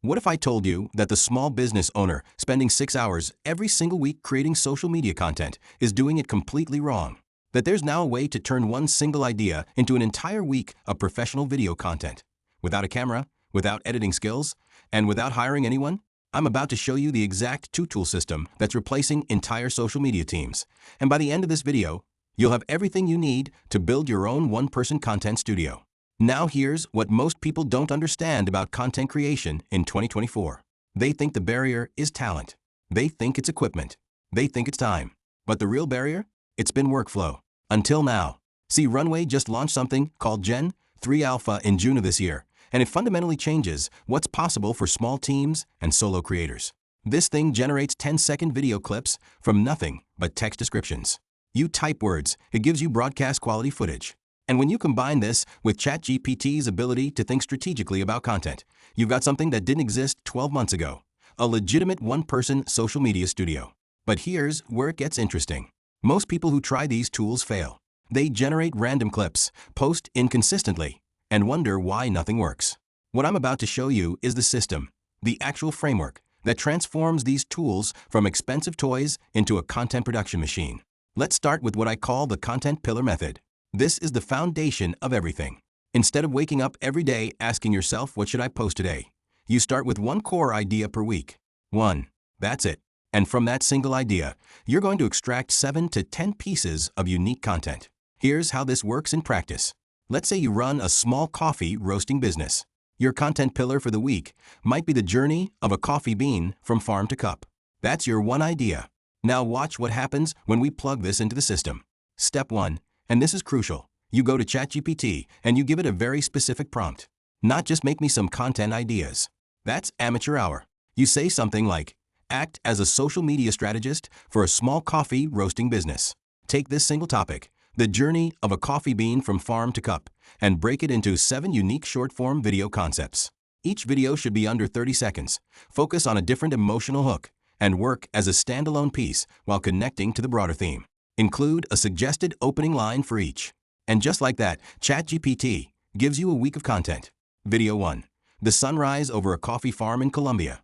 What if I told you that the small business owner spending 6 hours every single week creating social media content is doing it completely wrong? That there's now a way to turn one single idea into an entire week of professional video content, without a camera, without editing skills, and without hiring anyone? I'm about to show you the exact two-tool system that's replacing entire social media teams. And by the end of this video, you'll have everything you need to build your own one-person content studio. Now here's what most people don't understand about content creation in 2024. They think the barrier is talent. They think it's equipment. They think it's time. But the real barrier? It's been workflow. Until now. See, Runway just launched something called Gen 3 Alpha in June of this year, and it fundamentally changes what's possible for small teams and solo creators. This thing generates 10-second video clips from nothing but text descriptions. You type words, it gives you broadcast quality footage. And when you combine this with ChatGPT's ability to think strategically about content, you've got something that didn't exist 12 months ago, a legitimate one-person social media studio. But here's where it gets interesting. Most people who try these tools fail. They generate random clips, post inconsistently, and wonder why nothing works. What I'm about to show you is the system, the actual framework that transforms these tools from expensive toys into a content production machine. Let's start with what I call the content pillar method. This is the foundation of everything. Instead of waking up every day asking yourself, what should I post today? You start with one core idea per week. One. That's it. And from that single idea, you're going to extract 7 to 10 pieces of unique content. Here's how this works in practice. Let's say you run a small coffee roasting business. Your content pillar for the week might be the journey of a coffee bean from farm to cup. That's your one idea. Now watch what happens when we plug this into the system. Step 1. And this is crucial. You go to ChatGPT and you give it a very specific prompt. Not just make me some content ideas. That's amateur hour. You say something like, act as a social media strategist for a small coffee roasting business. Take this single topic, the journey of a coffee bean from farm to cup, and break it into 7 unique short-form video concepts. Each video should be under 30 seconds, focus on a different emotional hook, and work as a standalone piece while connecting to the broader theme. Include a suggested opening line for each. And just like that, ChatGPT gives you a week of content. Video 1. The sunrise over a coffee farm in Colombia.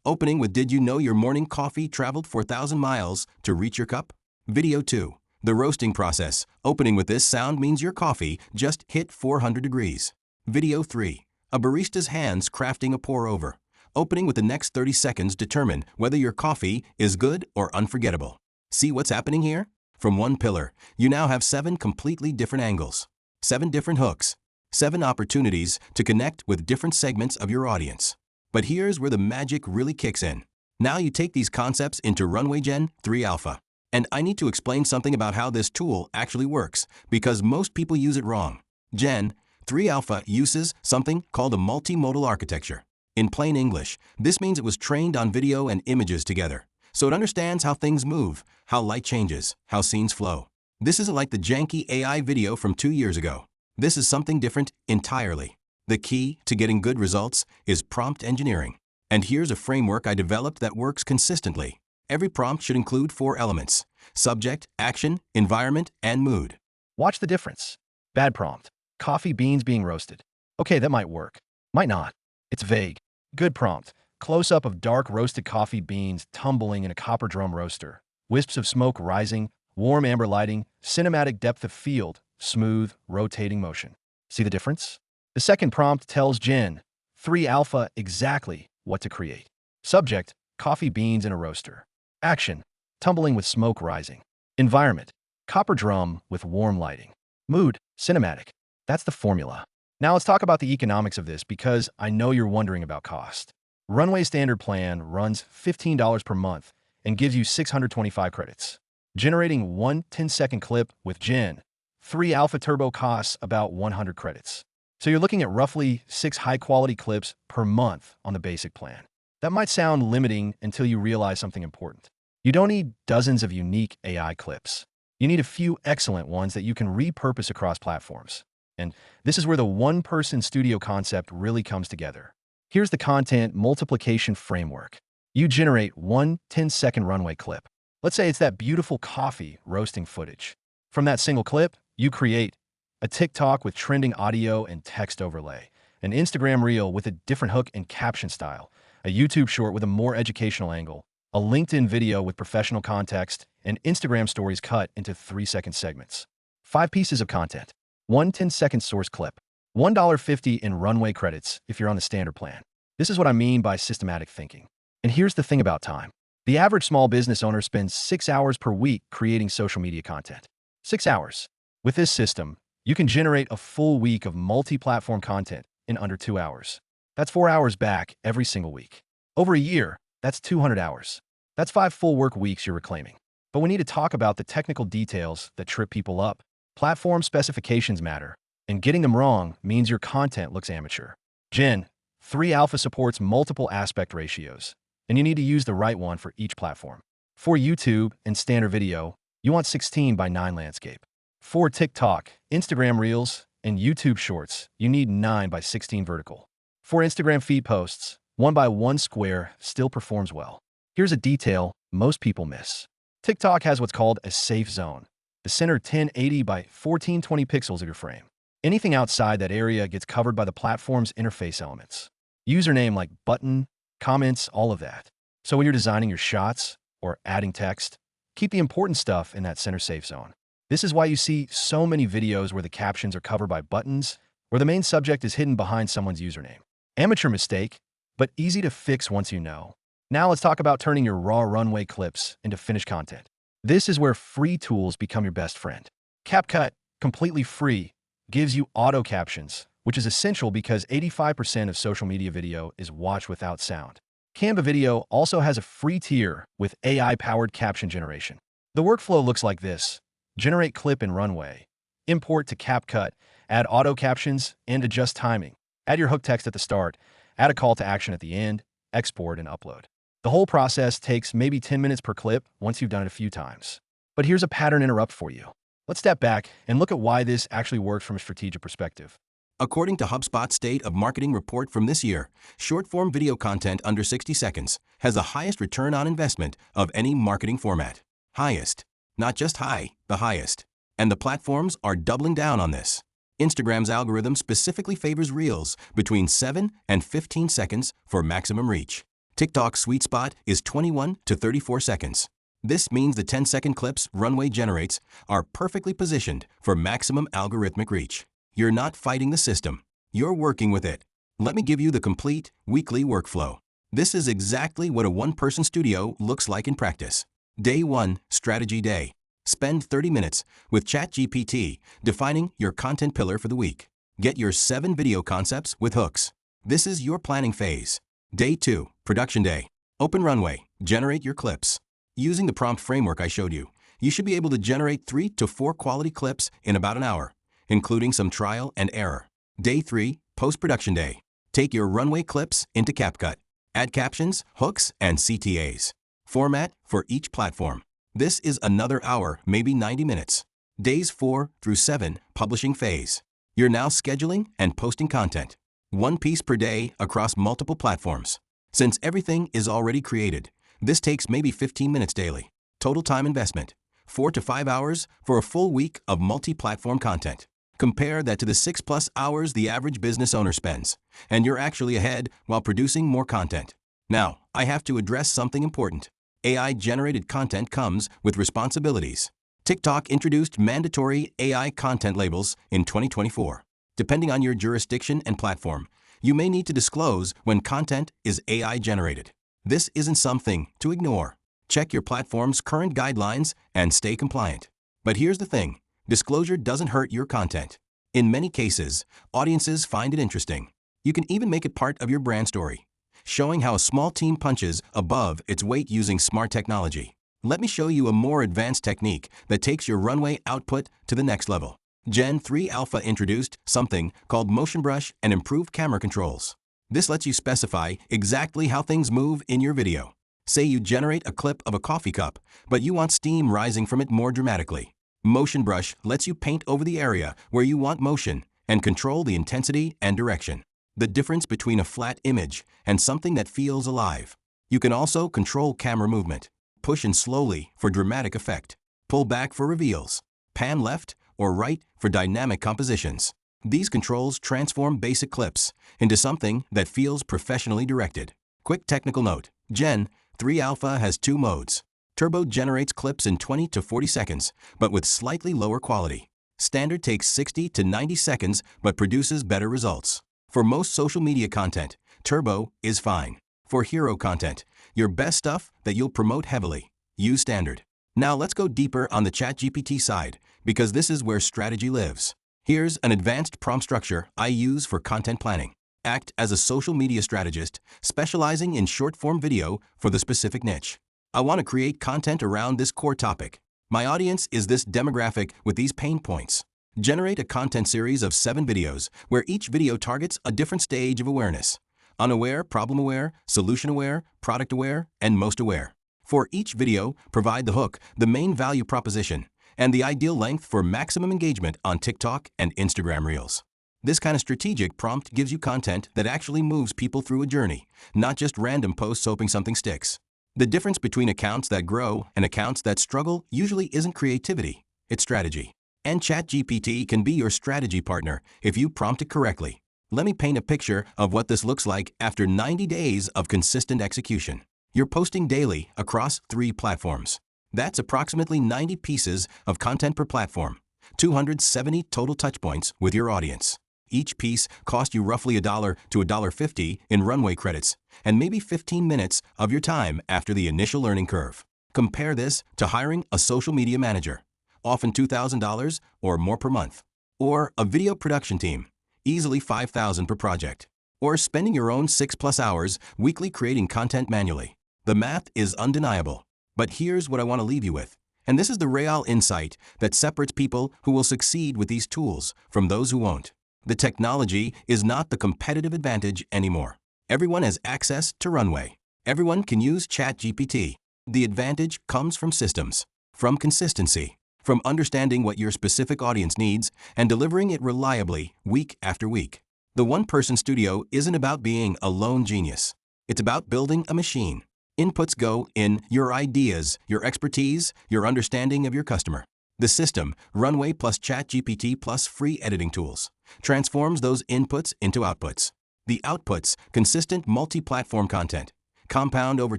Opening with, did you know your morning coffee traveled 4,000 miles to reach your cup? Video 2. The roasting process. Opening with, this sound means your coffee just hit 400 degrees. Video 3. A barista's hands crafting a pour-over. Opening with, the next 30 seconds determine whether your coffee is good or unforgettable. See what's happening here? From one pillar, you now have 7 completely different angles, 7 different hooks, 7 opportunities to connect with different segments of your audience. But here's where the magic really kicks in. Now you take these concepts into Runway Gen 3 Alpha. And I need to explain something about how this tool actually works, because most people use it wrong. Gen 3 Alpha uses something called a multimodal architecture. In plain English, this means it was trained on video and images together. So it understands how things move, how light changes, how scenes flow. This isn't like the janky AI video from 2 years ago. This is something different entirely. The key to getting good results is prompt engineering. And here's a framework I developed that works consistently. Every prompt should include 4 elements: subject, action, environment, and mood. Watch the difference. Bad prompt. Coffee beans being roasted. Okay, that might work. Might not. It's vague. Good prompt. Close-up of dark roasted coffee beans tumbling in a copper drum roaster. Wisps of smoke rising, warm amber lighting, cinematic depth of field, smooth, rotating motion. See the difference? The second prompt tells Gen 3 Alpha exactly what to create. Subject, coffee beans in a roaster. Action, tumbling with smoke rising. Environment, copper drum with warm lighting. Mood, cinematic. That's the formula. Now let's talk about the economics of this, because I know you're wondering about cost. Runway Standard Plan runs $15 per month and gives you 625 credits. Generating one 10-second clip with Gen 3 Alpha Turbo costs about 100 credits. So you're looking at roughly 6 high-quality clips per month on the basic plan. That might sound limiting until you realize something important. You don't need dozens of unique AI clips. You need a few excellent ones that you can repurpose across platforms. And this is where the one-person studio concept really comes together. Here's the content multiplication framework. You generate one 10-second runway clip. Let's say it's that beautiful coffee roasting footage. From that single clip, you create a TikTok with trending audio and text overlay, an Instagram reel with a different hook and caption style, a YouTube short with a more educational angle, a LinkedIn video with professional context, and Instagram stories cut into 3-second segments. 5 pieces of content. 1 10-second source clip. $1.50 in Runway credits if you're on the standard plan. This is what I mean by systematic thinking. And here's the thing about time. The average small business owner spends 6 hours per week creating social media content. 6 hours. With this system, you can generate a full week of multi-platform content in under 2 hours. That's 4 hours back every single week. Over a year, that's 200 hours. That's 5 full work weeks you're reclaiming. But we need to talk about the technical details that trip people up. Platform specifications matter, and getting them wrong means your content looks amateur. Gen 3 Alpha supports multiple aspect ratios, and you need to use the right one for each platform. For YouTube and standard video, you want 16 by 9 landscape. For TikTok, Instagram Reels, and YouTube Shorts, you need 9 by 16 vertical. For Instagram feed posts, 1 by 1 square still performs well. Here's a detail most people miss. TikTok has what's called a safe zone, the center 1080 by 1420 pixels of your frame. Anything outside that area gets covered by the platform's interface elements. Username like button, comments, all of that. So when you're designing your shots or adding text, keep the important stuff in that center safe zone. This is why you see so many videos where the captions are covered by buttons, where the main subject is hidden behind someone's username. Amateur mistake, but easy to fix once you know. Now let's talk about turning your raw runway clips into finished content. This is where free tools become your best friend. CapCut, completely free, gives you auto captions, which is essential because 85% of social media video is watched without sound. Canva Video also has a free tier with AI-powered caption generation. The workflow looks like this. Generate clip in Runway, import to CapCut, add auto captions, and adjust timing. Add your hook text at the start, add a call to action at the end, export, and upload. The whole process takes maybe 10 minutes per clip once you've done it a few times. But here's a pattern interrupt for you. Let's step back and look at why this actually works from a strategic perspective. According to HubSpot's State of Marketing report from this year, short-form video content under 60 seconds has the highest return on investment of any marketing format. Highest. Not just high, the highest. And the platforms are doubling down on this. Instagram's algorithm specifically favors Reels between 7 and 15 seconds for maximum reach. TikTok's sweet spot is 21 to 34 seconds. This means the 10-second clips Runway generates are perfectly positioned for maximum algorithmic reach. You're not fighting the system. You're working with it. Let me give you the complete weekly workflow. This is exactly what a one-person studio looks like in practice. Day 1, Strategy Day. Spend 30 minutes with ChatGPT defining your content pillar for the week. Get your 7 video concepts with hooks. This is your planning phase. Day 2, Production Day. Open Runway. Generate your clips. Using the prompt framework I showed you, you should be able to generate 3 to 4 quality clips in about an hour, including some trial and error. Day 3, Post-Production Day. Take your Runway clips into CapCut. Add captions, hooks, and CTAs. Format for each platform. This is another hour, maybe 90 minutes. Days 4 through 7, Publishing Phase. You're now scheduling and posting content. 1 piece per day across multiple platforms. Since everything is already created, this takes maybe 15 minutes daily. Total time investment, 4 to 5 hours for a full week of multi-platform content. Compare that to the 6+ hours the average business owner spends, and you're actually ahead while producing more content. Now, I have to address something important. AI-generated content comes with responsibilities. TikTok introduced mandatory AI content labels in 2024. Depending on your jurisdiction and platform, you may need to disclose when content is AI-generated. This isn't something to ignore. Check your platform's current guidelines and stay compliant. But here's the thing. Disclosure doesn't hurt your content. In many cases, audiences find it interesting. You can even make it part of your brand story, showing how a small team punches above its weight using smart technology. Let me show you a more advanced technique that takes your Runway output to the next level. Gen 3 Alpha introduced something called Motion Brush and improved camera controls. This lets you specify exactly how things move in your video. Say you generate a clip of a coffee cup, but you want steam rising from it more dramatically. Motion Brush lets you paint over the area where you want motion and control the intensity and direction. The difference between a flat image and something that feels alive. You can also control camera movement. Push in slowly for dramatic effect. Pull back for reveals. Pan left or right for dynamic compositions. These controls transform basic clips into something that feels professionally directed. Quick technical note. Gen 3 Alpha has two modes. Turbo generates clips in 20 to 40 seconds, but with slightly lower quality. Standard takes 60 to 90 seconds, but produces better results. For most social media content, Turbo is fine. For hero content, your best stuff that you'll promote heavily, use Standard. Now let's go deeper on the ChatGPT side, because this is where strategy lives. Here's an advanced prompt structure I use for content planning. Act as a social media strategist, specializing in short-form video for the specific niche. I want to create content around this core topic. My audience is this demographic with these pain points. Generate a content series of 7 videos where each video targets a different stage of awareness. Unaware, problem-aware, solution-aware, product-aware, and most aware. For each video, provide the hook, the main value proposition, and the ideal length for maximum engagement on TikTok and Instagram Reels. This kind of strategic prompt gives you content that actually moves people through a journey, not just random posts hoping something sticks. The difference between accounts that grow and accounts that struggle usually isn't creativity, it's strategy. And ChatGPT can be your strategy partner if you prompt it correctly. Let me paint a picture of what this looks like after 90 days of consistent execution. You're posting daily across 3 platforms. That's approximately 90 pieces of content per platform, 270 total touchpoints with your audience. Each piece cost you roughly $1 to $1.50 in runway credits, and maybe 15 minutes of your time after the initial learning curve. Compare this to hiring a social media manager, often $2,000 or more per month, or a video production team, easily $5,000 per project, or spending your own 6+ hours weekly creating content manually. The math is undeniable. But here's what I want to leave you with. And this is the real insight that separates people who will succeed with these tools from those who won't. The technology is not the competitive advantage anymore. Everyone has access to Runway. Everyone can use ChatGPT. The advantage comes from systems, from consistency, from understanding what your specific audience needs and delivering it reliably week after week. The one-person studio isn't about being a lone genius. It's about building a machine. Inputs go in your ideas, your expertise, your understanding of your customer. The system, Runway plus ChatGPT plus free editing tools, transforms those inputs into outputs. The outputs, consistent multi-platform content, compound over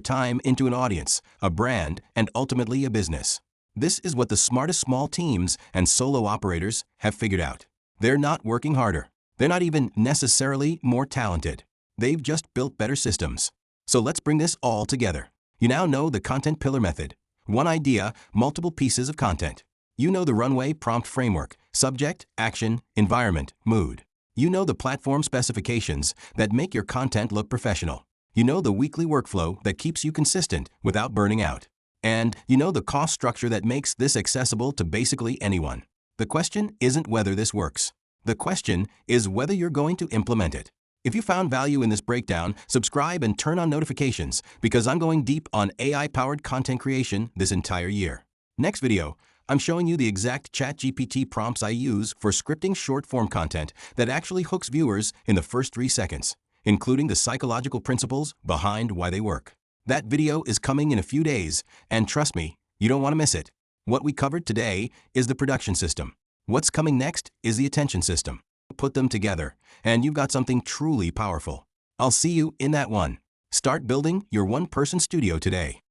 time into an audience, a brand, and ultimately a business. This is what the smartest small teams and solo operators have figured out. They're not working harder. They're not even necessarily more talented. They've just built better systems. So let's bring this all together. You now know the content pillar method. One idea, multiple pieces of content. You know the Runway prompt framework, subject, action, environment, mood. You know the platform specifications that make your content look professional. You know the weekly workflow that keeps you consistent without burning out. And you know the cost structure that makes this accessible to basically anyone. The question isn't whether this works. The question is whether you're going to implement it. If you found value in this breakdown, subscribe and turn on notifications because I'm going deep on AI-powered content creation this entire year. Next video, I'm showing you the exact ChatGPT prompts I use for scripting short-form content that actually hooks viewers in the first 3 seconds, including the psychological principles behind why they work. That video is coming in a few days, and trust me, you don't want to miss it. What we covered today is the production system. What's coming next is the attention system. Put them together, and you've got something truly powerful. I'll see you in that one. Start building your one-person studio today.